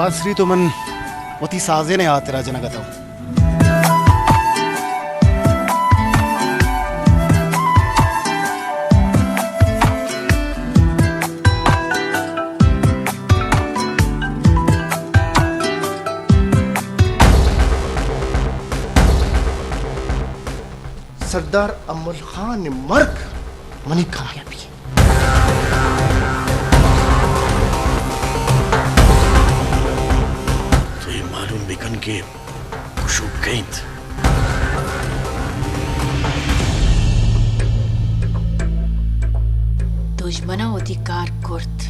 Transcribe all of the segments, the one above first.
बासरी तो मन वती साजे ने आते राजना गताओ सरदार अमल खान मर्ग मनी कामयाबी तो ये मालूम बिकन के खुशूब गईत दुश्मना होती कार कुर्त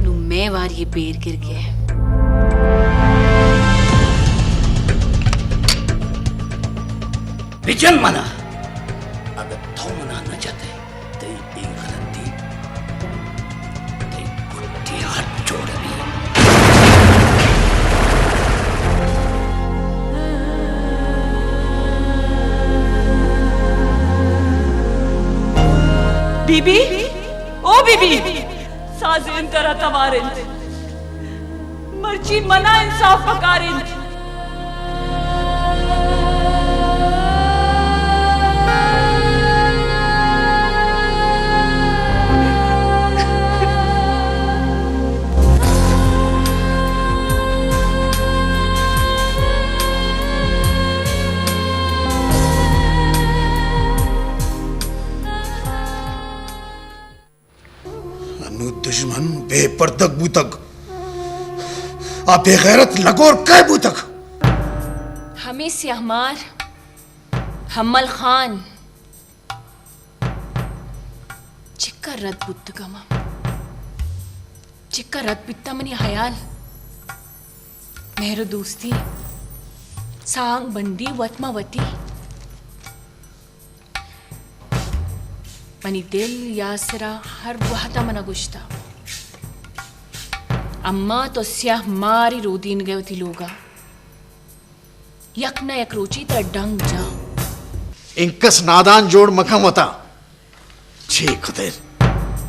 नु मैं वार ये बेर गिर गया बिचन मना अगर थो मना न जाते तो ये गलती ते कुत्ते हाथ जोड़ ली बीबी ओ बीबी साजिन करा तवारिंद मर्ची मना इंसाफ पकारिंद दुश्मन बेपर्दक बूतक आ बेगैरत लगोर कै बूतक हमें से हमार हमल खान चिक्का रद बुद्धगमा चिक्का रद पित्ता मनी हयाल मेहरो दोस्ती सांग बंदी वतमावती मनी दिल यासरा हर वहता मना गुश्ता अम्मा तो स्याह मारी रोदीन गए थी लोगा यक न यक रोची तर डंग जा इंकस नादान जोड़ मखम होता छे खदेर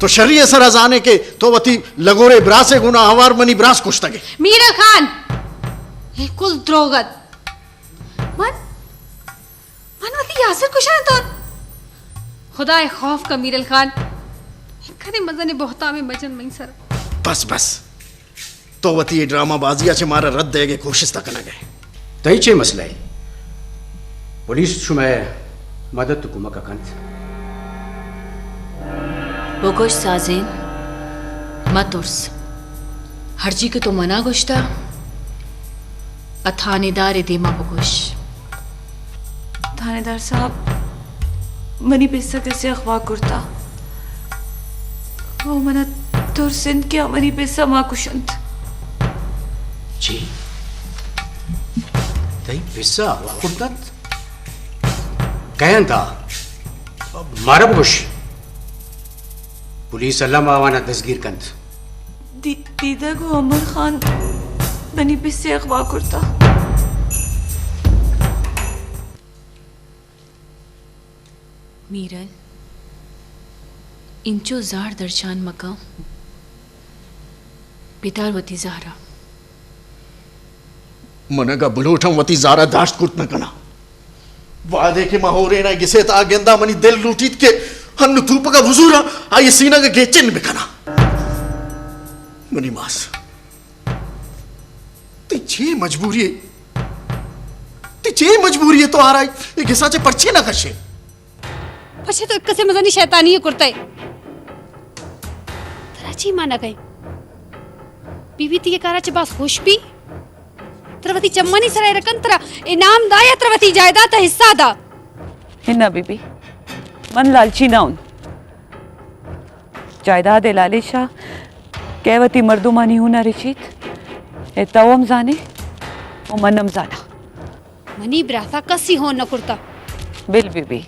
तो शरीय असर अजाने के तो वती लगोरे ब्रासे गुना हवार मनी ब्रास कुछ तगे मीरा खान ये कुल द्रोगत मनवती यासर कुशान तो खुदा खौफ का मीरल खान खरे मजने बहुता में बचन मई सर बस बस तो वती ये ड्रामा बाजिया से मारा रद्द देगे कोशिश तक न गए तई चे मसला है पुलिस शुमे मदद कुमा का कंत बोगोश साजिन मतुर्स हर्जी के तो मना गुश्ता अथानेदार देमा बोगोश थानेदार साहब मनी पिस्सा कैसे अखवा कुर्ता वो मना तुर सिंध के मनी पिस्सा माँ कुशंत जी तई पिस्सा कुर्तात कहन था मारब गुश पुलिस अल्लाह मावाना दसगीर कंत दीदा को अमर खान मनी पिस्से अखवा कुर्ता मीरल इंचो जार दर्शान मका पितारवती ज़ारा मनगा बुलोठम वती ज़ारा दाश्त कुर्त न कना वादे के महोरे ना गिसे ता गेंदा मनी दिल लूटीत के हन्नु तूप का वजूरा आये सीना का गेचन बिकना मनी मास ती मजबूरी है तो आ रहा है ये गिसा चे पर्चे ना कशे पछे तो कसे मजनी शैतानी है कुर्ता तराची माना गई बीबी ती के कारा चे बास खुश भी तरवती चम्मनी सराय रकन तरा इनाम दा या तरवती जायदाद हिस्सा दा हिन्ना बीबी मन लालची ना उन जायदाद लालिशा कहवती मर्दुमानी हुना रिचित ए तवम जाने ओ मनम जाना मनी ब्रासा कसी हो न कुर्ता बिल बीबी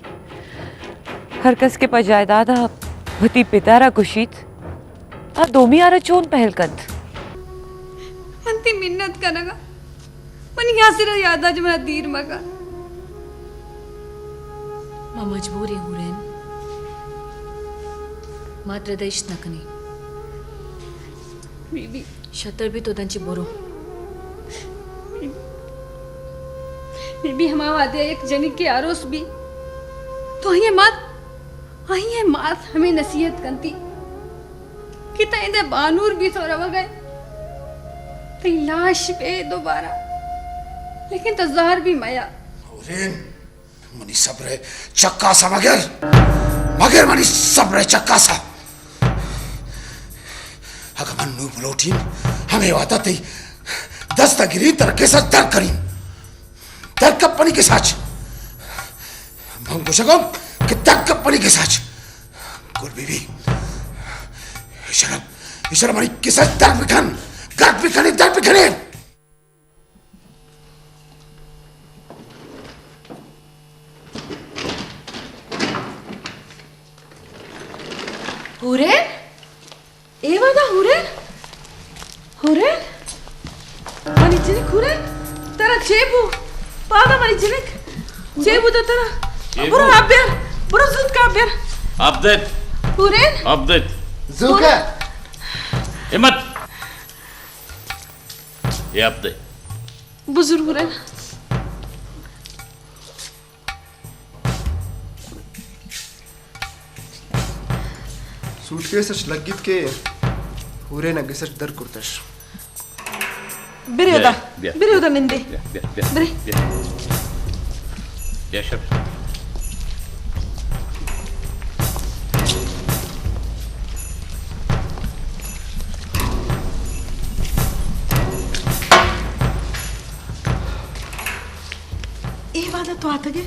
हर कस के पर जायदाद भती पितारा कुशीत आ दोमी आरा चोन पहल कंत मंती मिन्नत कनगा मन यासिरा यादा ज मेरा दीर मगा मां मजबूर है हुरैन मात्र देश नकनी बीबी शतर भी तो त्यांची बोरो बीबी हमारा वादे एक जनी के आरोस भी तो ये मात हमें नसीहत कंती कि तैंदे बानूर भी थोड़ा वगए ते लाश पे दोबारा लेकिन तजार भी मया हुरैन मनी सब्र चक्का सा मगर मनी सब्र चक्का सा अगर मन्नू बुलोटीन हमें वाता थे दस्तगिरी तरके से दर करीन दर कपनी के साथ हम कुशगम कि दर कपनी के साथ गुल बीबी इशरम मनी के साथ दर बिखने हुरेन एवादा हुरेन हुरेन मनी जिनिक हुरेन तेरा चेबू पागा मनी जिनिक चेबू तो तेरा बुरा आब्यर बुरा सुन का आब्यर Abdet, हुरेन Abdet. Zuka. Emat. ये Abdet. बुजुर्ग हुरेन सूटकेसच लग्गित के हुरैन अगेसच दर कुर्तश बिरेउदा निंदे बिरे Yaşar. एवादा तो आता गे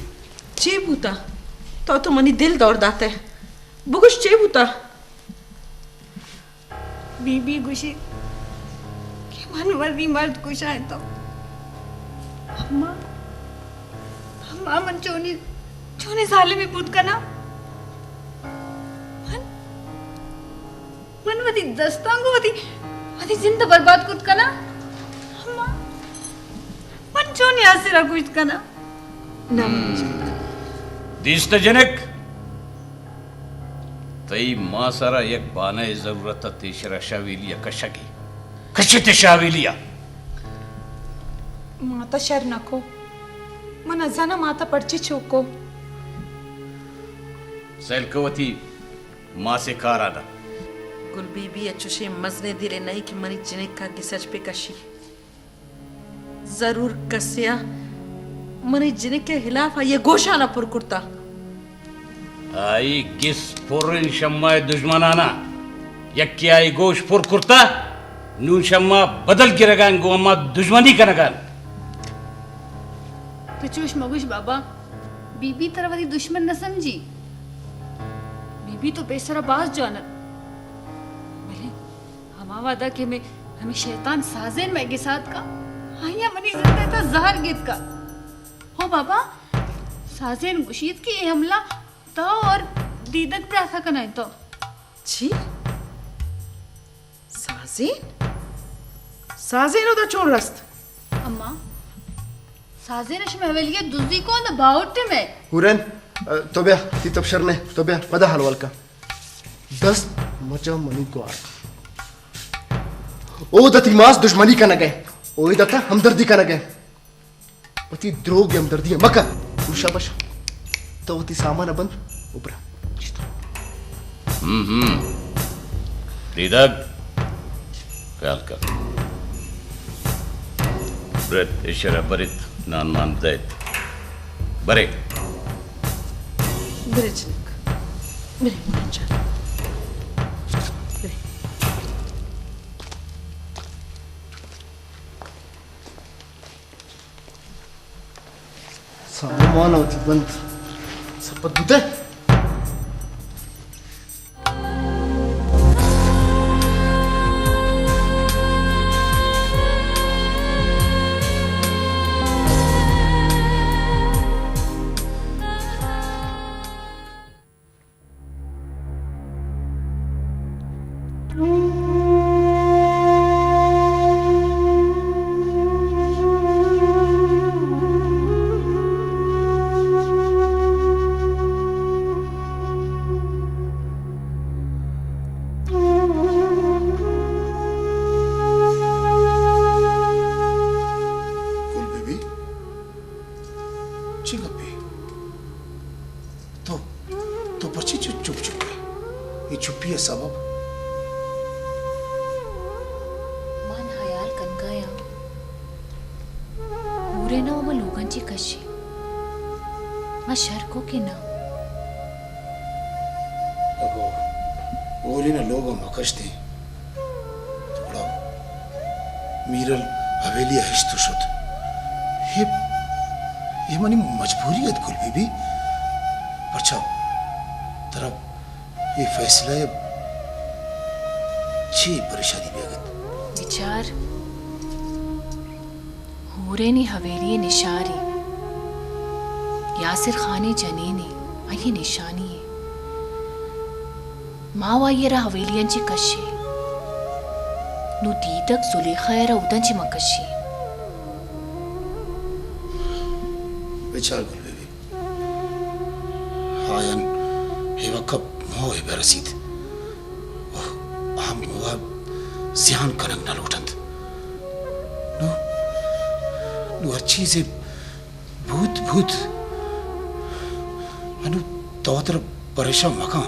चेबूता तो मनी दिल दौड़ दाते बुगुश चेबूता बीबी गुशी कि मनवर्दी मर्द कुछ आए तो अम्मा अम्मा मन चोनी साले में पुत का ना मन वती दस्तांगो वती जिंदा बर्बाद कुत का ना अम्मा मन चोनी आसिरा कुछ का ना दिसत जनक तई मासारा एक बाने जरूरत तेशरा शाविलिया कशगी कशित शाविलिया माता शर नको मन अजाना माता पडची चोको सैलकवती माँ से काराना गुल बीबी अच्छुशे मजने दिले नहीं कि मनी जिनिक का गिसच पे कशी जरूर कसिया मनी जिनिक के खिलाफ ये गोशाना पुरकुर्ता आई किस पुरिन शम्मा दुश्मनाना यक्की आई गोश पुर कुर्ता नून शम्मा बदल के रगान गो अम्मा दुश्मनी का नगान तो चूश मगुश बाबा बीबी तरह वाली दुश्मन न समझी बीबी तो बेसरा बाज जानत भले हमा वादा के में हमें शैतान साजेन में के साथ का आया मनी जिंदा था जहर गीत का हो बाबा साजेन गुशीत की ये हमला तो और दीदक प्राथा करना है तो छी साजेन होता चोन रस्त अम्मा साजेन अश में हवेलिया दुजी को न बाउटे में हुरैन तोबिया ती तबशरने तोबिया पदा हलवाल का 10 मचा मनी को आर ओ दती मास दुश्मनी का न गए ओ दता हमदर्दी का न गए पति द्रोग हमदर्दी मका उशाबश तो ती सामान बंद ऊपर दीदक ख्याल कर ब्रेत इशरा बरित नान मान दैत बरे बिरे जिनिक बिरे मुंचा बिरे सामान होती बंद सब बुते तो बच्ची जो चुप चुप है, ये चुप्पी है सबब। मन हयाल कनकाया पूरे ना वो लोकांची कशी मा शर्को की ना अगो ओली ना लोग मकशते थोड़ा मीरल हवेली हिश्त शुद्ध ये मनी मजबूरियत कुल भी अच्छा तरफ ये फैसला है छी परेशानी बेगत विचार होरेनी हवेली निशारी यासिर खाने जनेने ये निशानी है मावा ये रा हवेलियांची कशी नु दीदक जुलेखा येरा उदंची मकशी विचार कुल भी हायन हे वक्त मोह बेरसीद हम मोह ज़्यान कनक न लौटंद नु हर चीज़ भूत भूत अनु तोतर परेशान मका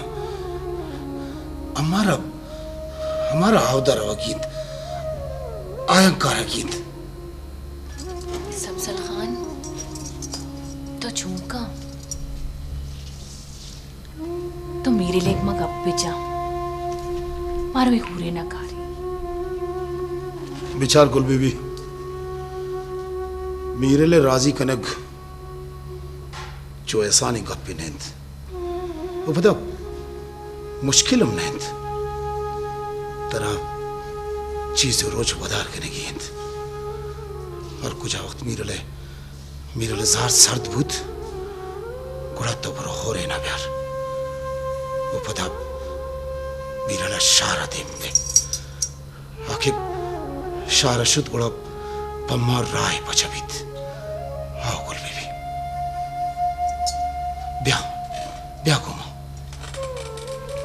हमारा आवदार वकीत आयंकार वकीत सब्जल खान तो झुमका तो मेरे लेग मग अब जा मारो एक हुरे ना कारी विचार कुल बीबी मेरे ले राजी कनक जो ऐसा नहीं गप्पी नेंद वो पता मुश्किल हम नेंद तरह चीज रोज वदार करने की हिंद और कुछ वक्त मेरे ले जार सर्द भूत गुड़ा तो बरो हो रहे ना प्यार वो पता मेरे ले शारा देम में आखिर शारा शुद्ध गुड़ा पम्मा राय बचबित हाँ कुल बीबी ब्याह को मां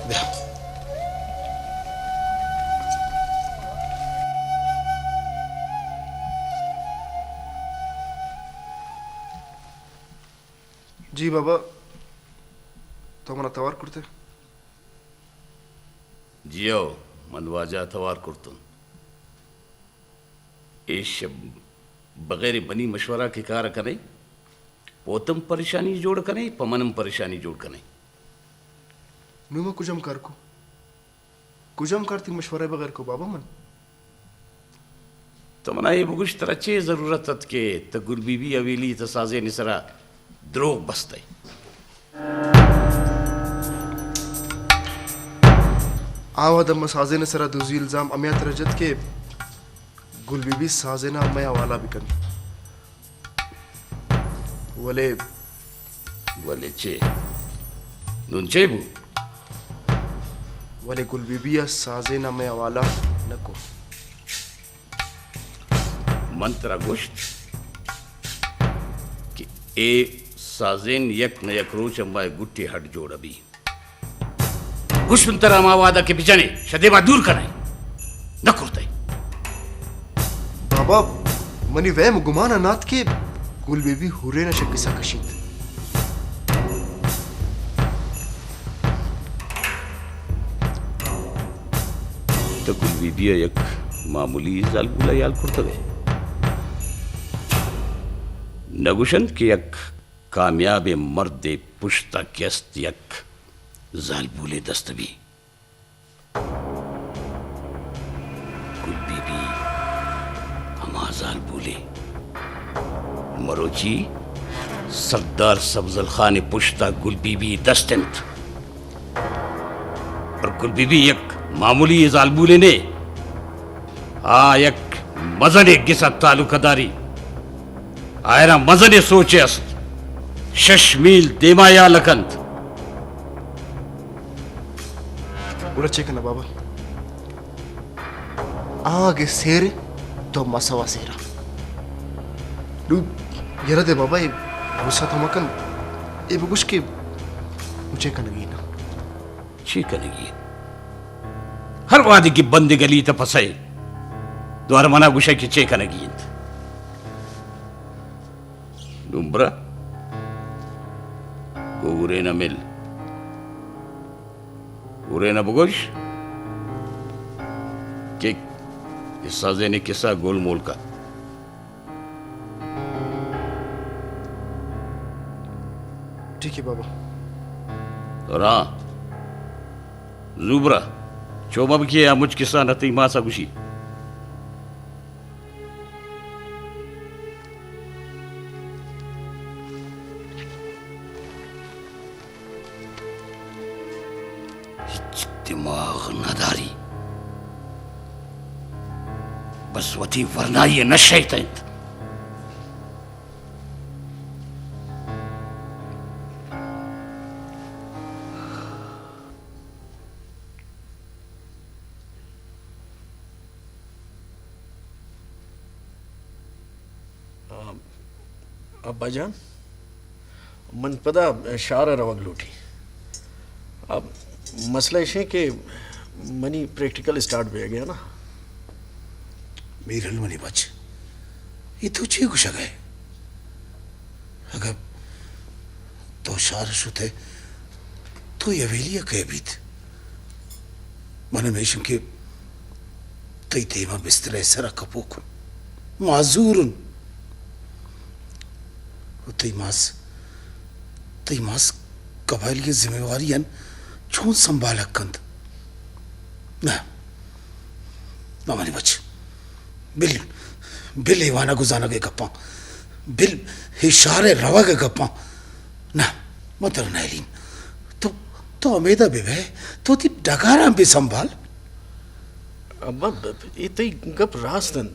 ब्याह जी बाबा तो हमारा तवार करते जियो मनवाजा तवार कुर्तुन इस बगैर बनी मशवरा के कार कने पोतम परेशानी जोड़ कने पमनम परेशानी जोड़ कने नुमा कुजम करती मशवरा बगैर को बाबा मन तो मना ये बुगुश तरचे जरूरत के तगुल बीबी अवेली तसाजे निसरा द्रोग बसते आवादम साजे ने सरा दूजी इल्जाम अमियात रजत के गुल बीबी साजे ना अम्मया वाला भी कन वले चे नुंचे बु वले गुल बीबी या साजे ना अम्मया वाला नको मंत्रा गोश्त कि ए साजेन यक न यक रोच अम्बाए गुट्टी हट जोड़ अभी गुश्मंतरा मावादा के बिजाने शदेबा दूर कराए न करते बाबा मनी वह गुमान अनाथ के गुल बेबी हुरे न शक्किसा कशीद तो गुल बीबी यक मामूली जालबुला याल करते नगुशंत के यक कामयाब मर्द पुश्ता केस्त यक जालबुले दस्तबी गुल बीबी हमा जालबुले मरोची सरदार सब्जल खान पुश्ता गुल बीबी दस्तंत और गुल बीबी यक मामूली जालबुले ने यक मजने गिसा तालुकदारी आयरा मजने सोचे अस्त शशमील देमाया लकंत उड़ा चेक ना बाबा आगे सेरे तो मसवा सेरा लू यरा दे बाबा ये गुस्सा तो मकन ये बुगुश के मुझे कनगी ना ची कनेगी हर वादी की बंदी गली तो फसाई द्वार मना गुशा की चे कनेगी नुम्ब्रा गोरे न मिल हुरैन अबू गोश के साजे ने किस्सा गोलमोल का। ठीक है बाबा। और हाँ जुबरा चोमब किए मुझ किस्सा नती मासा गुशी दिमाग नदारी बस वती वरना ये नशे तंत अब्बाजान मन पता शार रवग लूटी। अब मसला इसे कि मनी प्रैक्टिकल स्टार्ट हो गया ना मेरल मनी बच ये तो ची कुछ गए अगर तो शार शुते तो ये वेलिया कह बीत मन में इशम के तई तेमा बिस्तर सरा कपूक माजूरन तई मास कबाइल की जिम्मेवारी छून संभाला कंद ना मानी बच बिल बिल ईवाना गुजाना के गप्पा बिल इशारे रवा के गप्पा ना मतलब नैलीन तो अमेदा भी है तो ती डगारा भी संभाल अब्बा ये तई गप रास्तन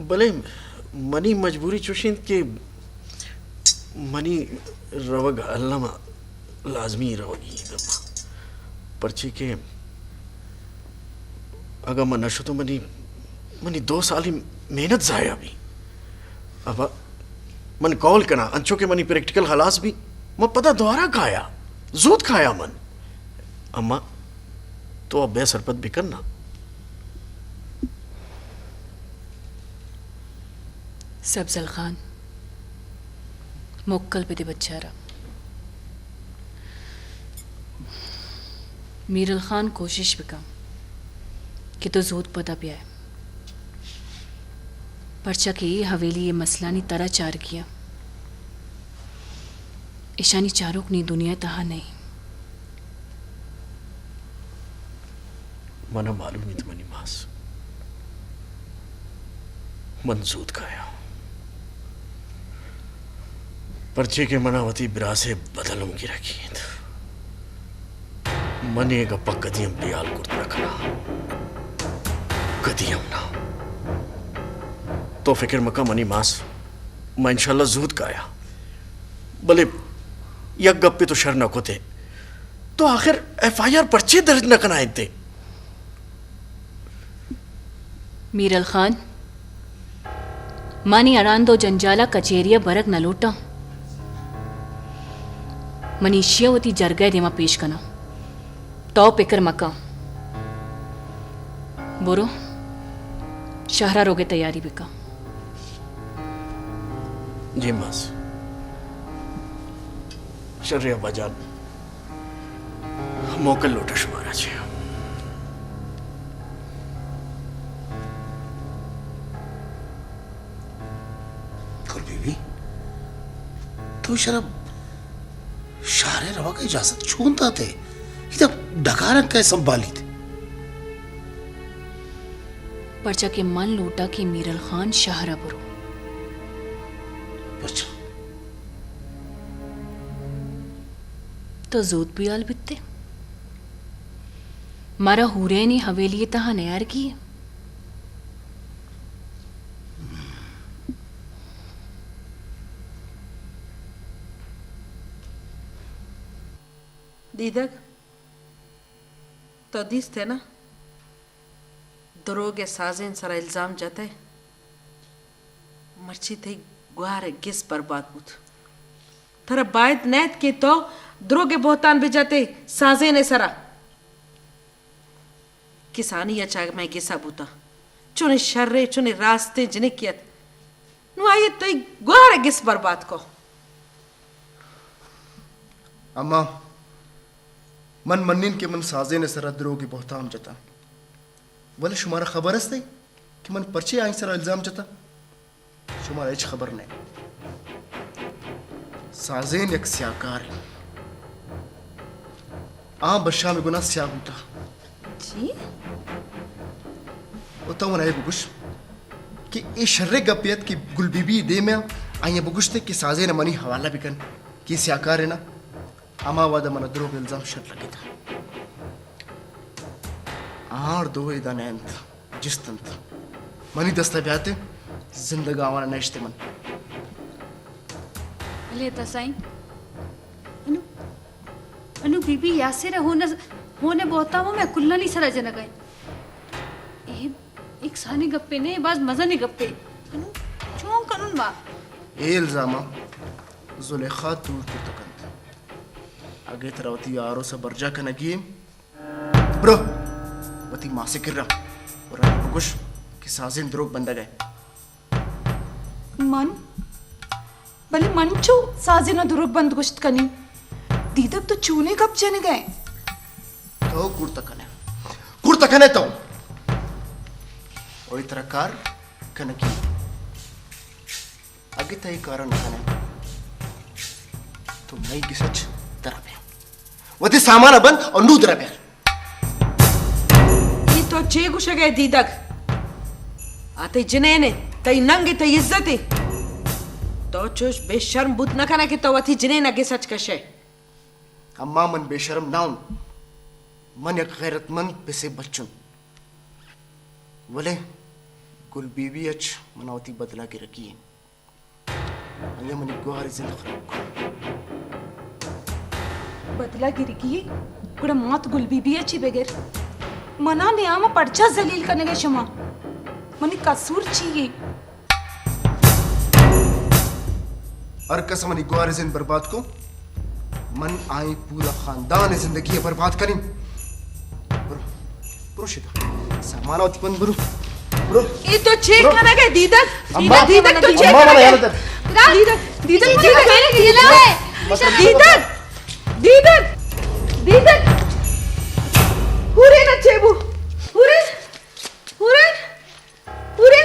भले मनी मजबूरी चुशिन के मनी रवग अल्लामा लाजमी रवगी पर्ची के अगर मन नशो तो मनी 2 साल ही मेहनत जाया भी अब मन कॉल करना अंचो के मनी प्रैक्टिकल हलास भी मैं पता दोबारा खाया जोत खाया मन अम्मा तो अब बेसरपत भी करना सब्जल खान मोक्कल पे दे बच्चारा मीरल खान कोशिश भी कम कि तो जोत पता पिया है पर्चा की हवेली ये मसलानी तरह चार किया ईशानी चारों की दुनिया तहा नहीं मना मालूम नहीं था मनी मास मन जोत खाया पर्चे के मनावती बिरा से बदलूं की रखी मने गप्पा कदियम बियाल कुर्त रखना कदियम ना तो फिक्र मका मनी मास मैं इंशाल्लाह जूद काया भले यक गप्पे तो शर न कोते तो आखिर FIR पर्चे दर्ज न कराए थे मीरल खान मानी अरांदो जंजाला कचेरिया बरक न लूटा मनीषिया होती जरगय देमा पेश करना तो पिकर मक्का बोरो शहरा रोगे तैयारी बिका जी मास शर्रिया बाजान मोकल लोटश महाराज और बीबी तो शराब शारे रवा का इजाजत छूनता थे इधर डकारा कै संभाली थे पर्चा के मन लूटा कि मीरल खान शाहरा बुरो अच्छा तो जोत बियाल बित्ते मारा हुरैनी हवेली तहा नयार की है दीदक तो दिस थे ना दरोगे साजिन सरा इल्जाम जाते मर्ची थे गुहार गिस बर्बाद बुत थरा बायत नैत के तो दरोगे बोहतान भी जाते साजे ने सरा किसानी अचाग मैं गिसा बुता चुने शर्रे चुने रास्ते जिने कियत नु आये तो गुहार गिस बर्बाद को अम्मा मन मन्निन के मन साजे ने सरा द्रोह की बहुताम जता बोले शुमारा खबर हस्ते कि मन पर्चे आई सरा इल्जाम जता शुमारा एच खबर नहीं साजेन एक स्याकार आ बशा में गुना स्या बूटा जी उता वन आए बुगुश कि ए शर्रे गपियत की गुलबीबी दे में आइए बुगुश थे कि साजे न मनी हवाला बिकन कि स्याकार है ना अमा वादा मन द्रोह के इल्जाम शर लगे था आर दो इदा नैंत जिस तंत मनी दस्ता ब्याते जिंदगा वाला नश्ते मन भले तसाई अनु अनु बीबी यासिर होने बहुतामो में कुल्ला नहीं सरा जन गए एक सानी गप्पे ने बाज मजा नहीं गप्पे अनु चों कनुन वा ए इल्जामा जुलेखा दूर की तकंत आगे तरवती यारो से बरजा का नगी ब्रो वती माँ से किर्रा और आगे बुगुश कि साजिन द्रोग बंदा गए मन भले मंचो साजिना दुरुग बंद गुश्त कनी दीदक तो चूने कब चने गए तो कुर्तकने तो ओई तरकार कनकी आगे तय कारण कने तो नई गिसच तरबे वती सामान बंद और नू तरबे ये तो चे गुश गए दीदक आते जने ने तई नंगे तई इज्जते तो चोश बेशर्म बुत न कना कि तो वती जने न गिसच कशे अम्मा मन बेशर्म नाउन मन एक गैरतमंद पिसे बच्चन बोले गुल बीबी अच मनावती बदला के रखी है अने मनी गुहारी जिंदा खराब बदला गिरी की कुड़ा मात गुल बीबी अच्छी बगैर मना ने आमा पर्चा जलील करने के शमा मनी कसूर चाहिए और कसम मनी गुहारी जिंद बर्बाद को मन आई पूरा खानदान जिंदगी बर्बाद करीं ब्रो शिदा सामान उत्पन्न ब्रो ब्रो ये तो चेक करना के दीदक अम्मा दीदक तो चेक अम्मा करना यार दीदक दीदक दीदक दीदक दीदक हुरे ना चेबू हुरे हुरे हुरे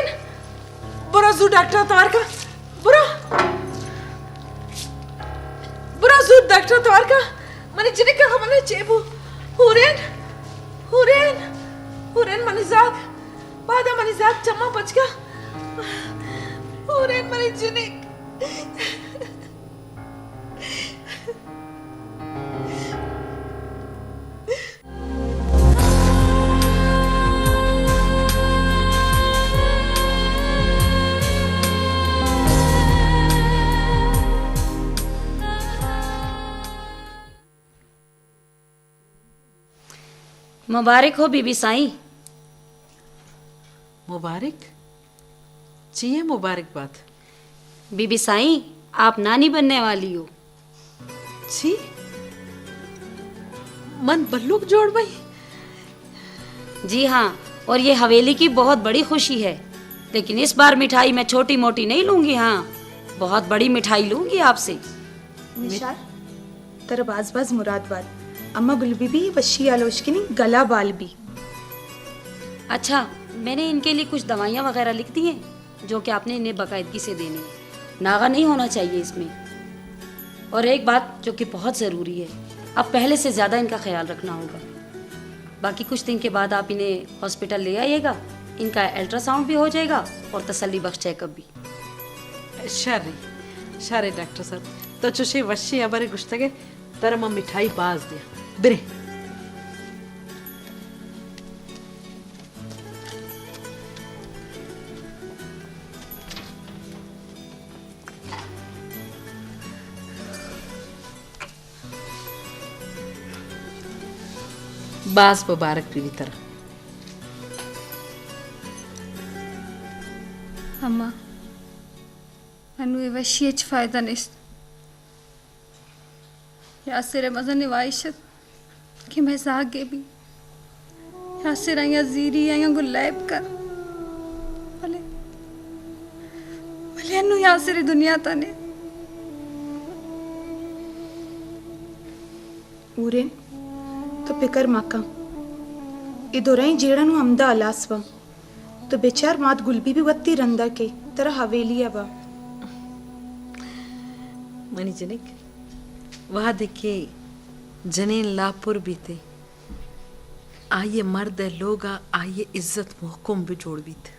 बड़ा जू डॉक्टर तवार का बड़ा जू डॉक्टर तवार का मने जिने का हमने चेबू हुरेन हुरेन हुरेन मनीजाक बादा मनीजाक चम्मा बचका हुरेन मनी जिने मुबारक हो बीबी साईं। मुबारक चाहिए मुबारकबाद। बीबी साईं आप नानी बनने वाली हो। छी मन बल्लुक जोड़ भाई। जी हाँ, और ये हवेली की बहुत बड़ी खुशी है, लेकिन इस बार मिठाई मैं छोटी मोटी नहीं लूंगी। हाँ, बहुत बड़ी मिठाई लूंगी आपसे। निशार तर बाज बाज मुरादबाद अम्मा गुलबीबी वशी आलोचकिनी गला बाल भी। अच्छा, मैंने इनके लिए कुछ दवाइयाँ वगैरह लिख दी हैं जो कि आपने इन्हें बाकायदगी से देनी है। नागा नहीं होना चाहिए इसमें। और एक बात जो कि बहुत ज़रूरी है, अब पहले से ज़्यादा इनका ख्याल रखना होगा। बाकी कुछ दिन के बाद आप इन्हें हॉस्पिटल ले आइएगा, इनका अल्ट्रासाउंड भी हो जाएगा और तसल्ली बख्श चेकअप भी। शारे डॉक्टर साहब तो चुशी वशी अबारे गुश्तगे तर म मिठाई बाज दिया बिरे। बास मुबारक पीवी तरह। अम्मा अनु वशियच फायदा निस्त यासिर मज़न वाइशत कि मैं जागे भी यासिर आया जीरी आया गुलाब कर भले भले अनु यासिर दुनिया ताने ऊरे तो पिकर माका इदोरई जेड़ा नु अमदा अलासवा तो बेचार मात गुलबी भी वत्ती रंदा के तरह हवेली बा मनी जनिक वहाँ देखे जनेन लापुर बीते आइए मर्द लोगा आइए इज्जत मोहकुम भी जोड़ बीत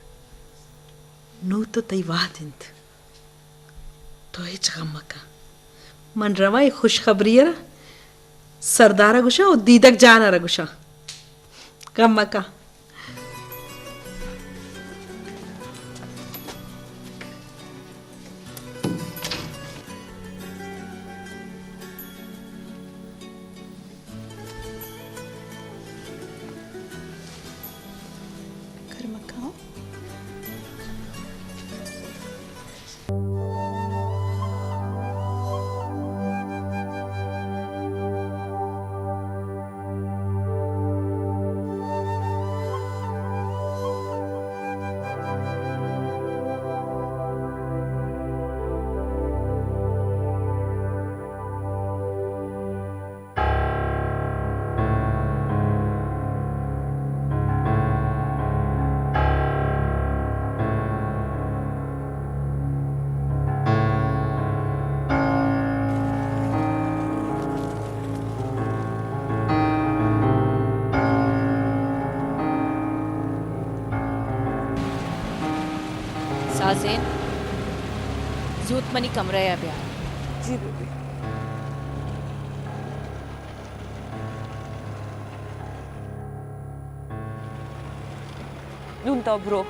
नू तो तई वाह दिंत तो हिच गम्मका मन रवाई खुशखबरिया सरदारा गुशा और दीदक जाना रगुशा गम्मका साज़ेन ज़ूत मनी कमरा या ब्याह जी बेबी नून तो ब्रो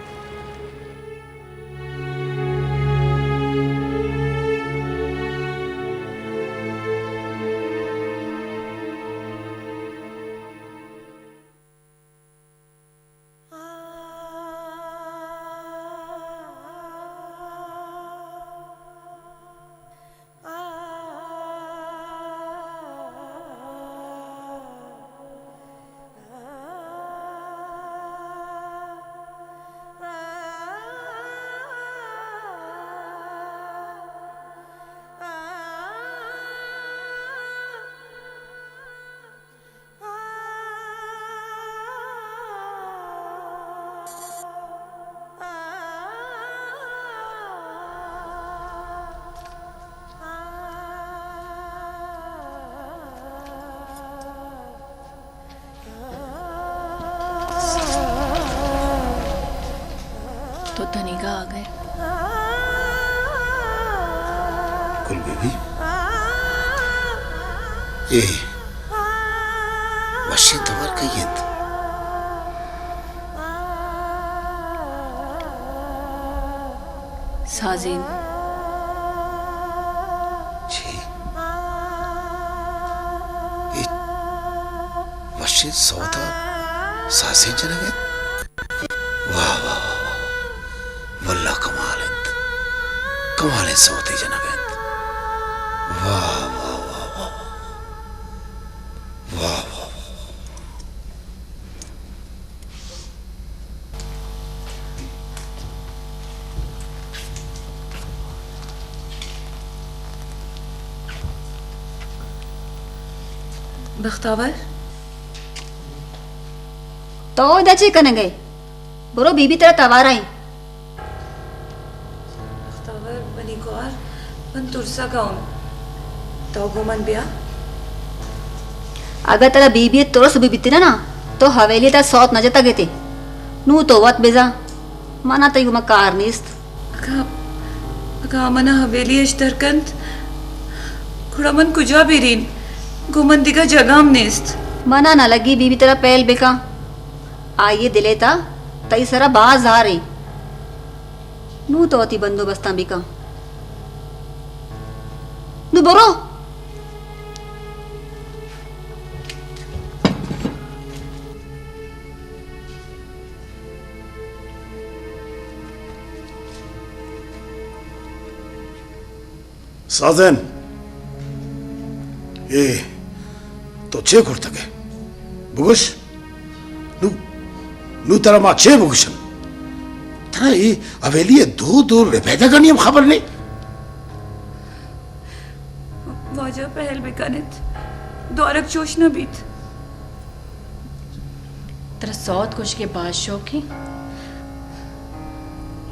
तो धनीगा आ गए कुल बेबी ये वशी तवर कयंत साज़ेन जी ये वशी सौदा सासे जनगत वाह वाह वाह वल्ला कमाल सौते जनगत वाह वाह वाह वाह वाह वाह बख्तावर तो इधर ची कने गए बुरो बीबी तेरा तवार आई बख्तावर बनी को और बन तुरसा गाउन तो गोमन बिया अगर तेरा बीबी तोर सुबह बीती ना तो हवेली तेरा सौत न जता गए थे नू तो वत बेजा माना तई गुमा कार निस्त अगा मना हवेली अशदरकंत खुड़मन कुजा बिरीन गुमन दिगा जगाम नेस्त मना ना लगी बीबी तेरा पहल बेका आइए दिलेता तई सरा बाज आ रही नू तो अति बंदोबस्ता बिका नू बोरो साजन ये तो चे कुर्तके बुगुश नु तेरा माँ चे बुगुशन तेरा ये हवेली दूर दूर पैदा करनी हम खबर नहीं वाजा पहल बिकानित द्वारक चोश न बीत तेरा सौत कुछ के बादशाह की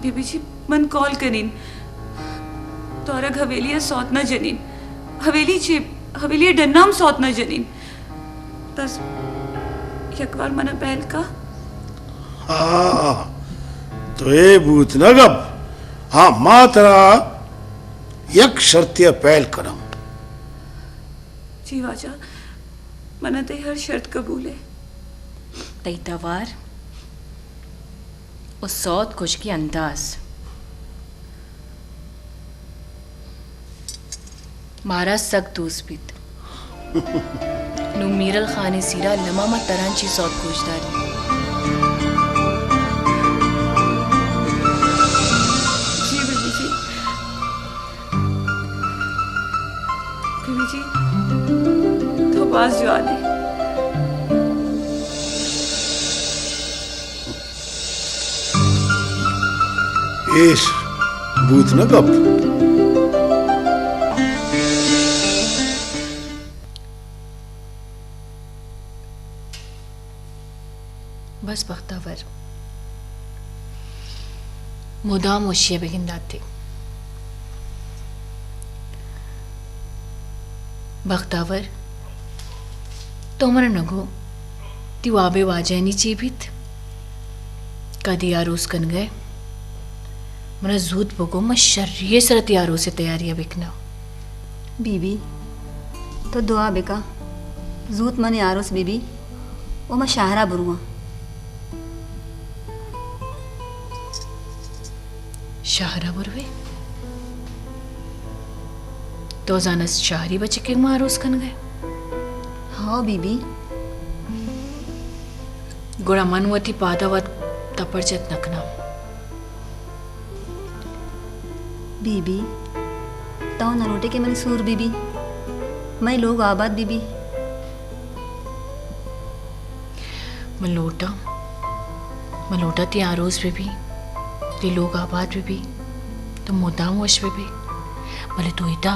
बीबी जी मन कॉल करीन तोरा हवेली सौत न जनीन हवेली डन्नाम सौत न जनीन बस यकवार मना पहल का हाँ तो ये बूत न गब हाँ मात्रा यक शर्तिया पहल करम जी वाजा मना ते हर शर्त कबूल है तैतावार उस सौत कुछ की अंदाज मारा सक दूसबित नु मीरल खाने सीरा लमामा तरांची सौत कुछदारी जी बीबी जी तो पास जो आने एस बूत न गब बस बख्तावर मुदाम होशिया बेगिंदाते बख्तावर तो मन नगो ती वाबे वाजानी चीबित कदी आरोस कन गए मना जूत बगो म शर्रिये सरत यारो से तैयारियां बिकना बीबी तो दुआ बेका जूत मने आरोस बीबी ओ मैं शाहरा बुरुआ शाहरा बुरवे तो जानस शाहरी बच्चे के मारोस कन गए हाँ बीबी गुड़ा मनवती पादावत तपरचत नकना बीबी ताऊ नरोटे के मन सूर बीबी मैं लोग आबाद बीबी मलोटा ती आरोज पे भी ते लोग आबाद पे भी तो मुदाम वश पे भी भले तो इता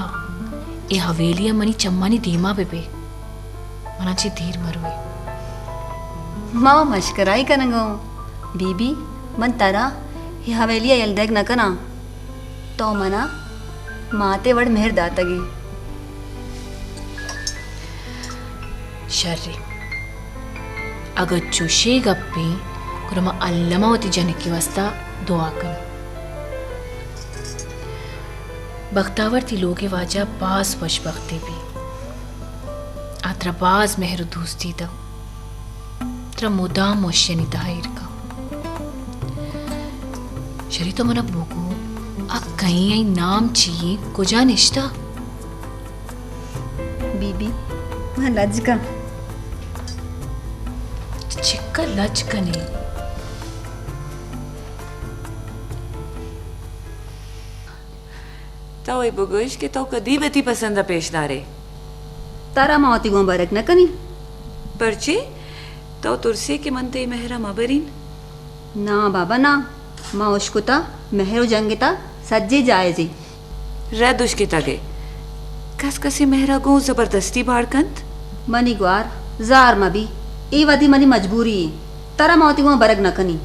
ए हवेलिया मनी चम्मानी धीमा पे भी मनाची धीर मरवे मामा मशकराई कनगो बीबी मन तारा ये हवेलिया यलदेग न कना तो मना माते वड़ मेहर दातगी शर्री अगर चुशे गप्पी कुरमा अल्लमा होती जनकी वस्ता दुआ कर बख्तावर थी लोगे वाजा बास वश बख्ते भी आत्रा बाज मेहर दोस्ती दा त्रा मुदाम वश्यनी ताहिर का शरी तो मना बोको आ कहीं आई नाम चाहिए कुजा निष्ठा बीबी मैं लज का चिक्का लज कने तो ये बुगुश के तो कदी बेती पसंद पेशदारे तारा मावती गो बरक न कनी परचे तो तुरसे के मनते मेहरा मबरीन ना बाबा ना माँ उश्कुता मेहरो जंगिता सज्जे जायजी रद उसके तगे कस कसी मेहरा गो जबरदस्ती बाड़कंत मनी ग्वार जार मबी ई वदी मनी मजबूरी तारा मावती गो बरक न कनी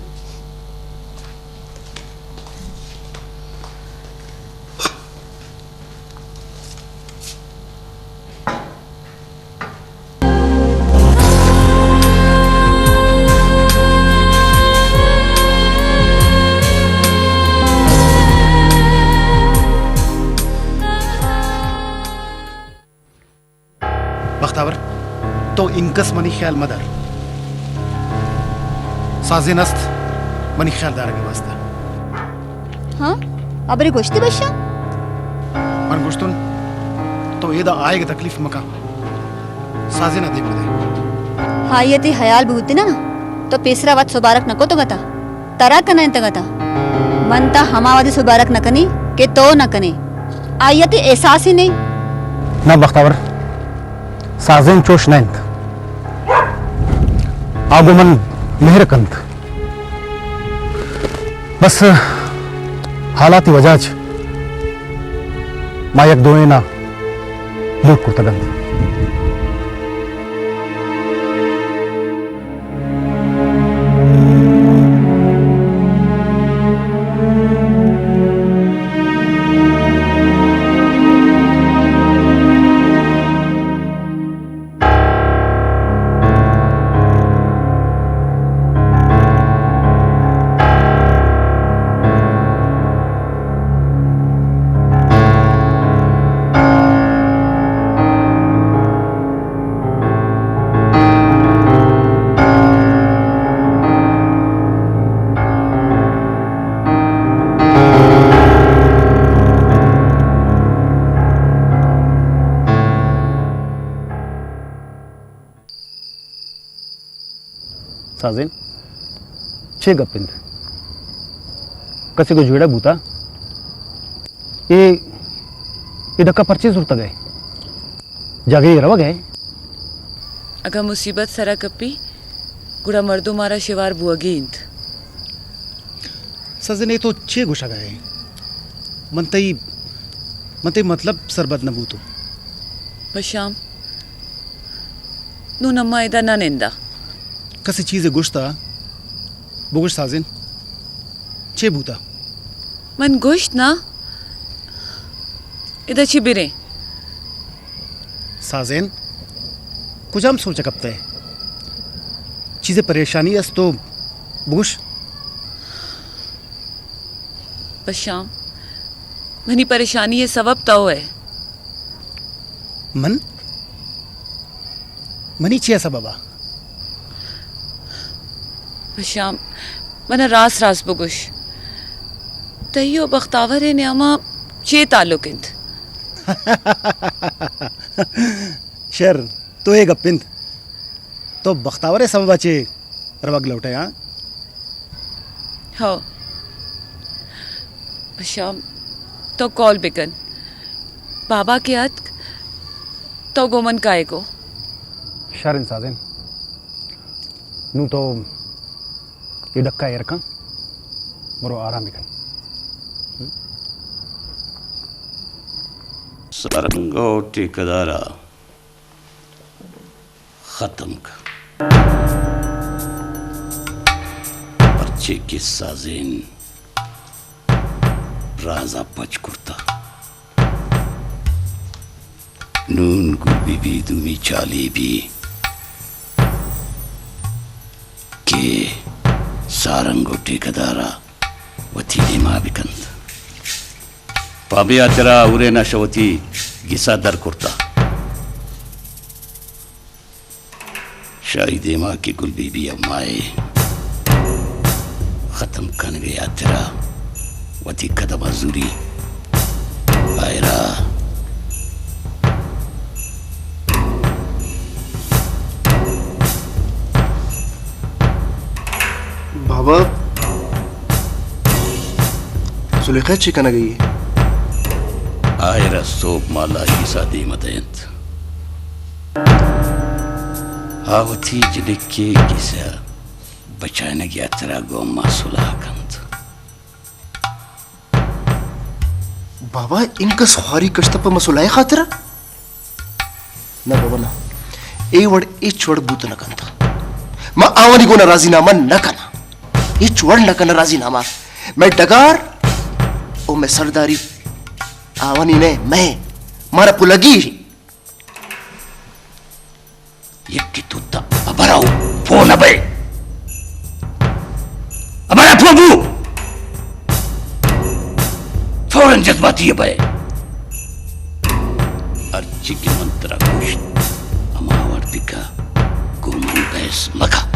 बख्तावर तो इनकस मनी ख्याल मदर साजे नस्त मनी ख्याल दार के वास्ता हाँ अबरे गोश्ती बशा मन गुश्तुन तो ये दा आएगा तकलीफ मका साजे ना दे मदे हायती हयाल बहुती ना तो पेसरा वत सुबारक नको तो गता तरा कना इंत गता मनता हमावादी सुबारक नकनी के तो नकने आयती एहसास ही नहीं ना बख्तावर साजेन चोश नैंत आगुमन मेहरकंत बस हालाती वजह मायक दोएना लूट कुर्तगंत साजेन छे गप्पिंद कसे को जुड़ा बूता ये डक्का परचेज उरता गए जागे रवा गए अगर मुसीबत सरा कप्पी गुड़ा मर्दो मारा शिवार बुअगींद साजेन ये तो छे गुशा गए मनतई मतलब सरबत न बूतो बशाम नू नम्मा इदा ना निंदा कसे चीज़े गुश्ता बुगुश साजिन छे बूता मन गोश्त ना इदा चिबिरे साजेन कुछ हम सोचा कपते चीज़ें परेशानी अस तो बुगुश बशाम मनी परेशानी ये सबब तो है मनी छे सबबा बशाम मना रास रास बुगुश तयो बख्तावर है न्यामा चे ताल्लुकिंद शेर तो एक गप्पिंद तो बख्तावरे सबबा चे रवग लौटे हाँ हो बशाम तो कॉल बिकन बाबा के हद तो गोमन काय को शरण साजेन नू तो ये डक्का एरका मरो आराम बिकन सारंगो ठेकेदारा खत्म कर पर्चे की साजिन राजा पच कुर्ता नून गुबी भी दुमी चाली भी के सारंगो ठेकेदारा वती दिमा बिकंद पाबिया तेरा उरे नशवती गिसा दर कुर्ता शाही देमा की गुल बीबी अम्माए खत्म कर गया तेरा वती कदम अजूरी आयरा बाबा सुलेखा चिकन गई है आयरा सोप माला ईसा दी मदयंत आवती जिलिके गिसा बचाने गया तेरा गोमा सुलाकंत बाबा इनका सहारी कश्त पर मसुलाए खातिर ना बाबा ना ए वड ए छोड़ बूत न कंता मैं आवनी को न राजीनामा न कना ये छोड़ न कना राजीनामा मैं डगार ओ मैं सरदारी आवनी ने मैं मारा पुलगी यक्की तुत्ता अबराऊ फोन अबे अबरा फोबू फौरन जज्बाती है भाई अर्ची की मंत्रा कुछ अमावर्तिका गोमन बैस मका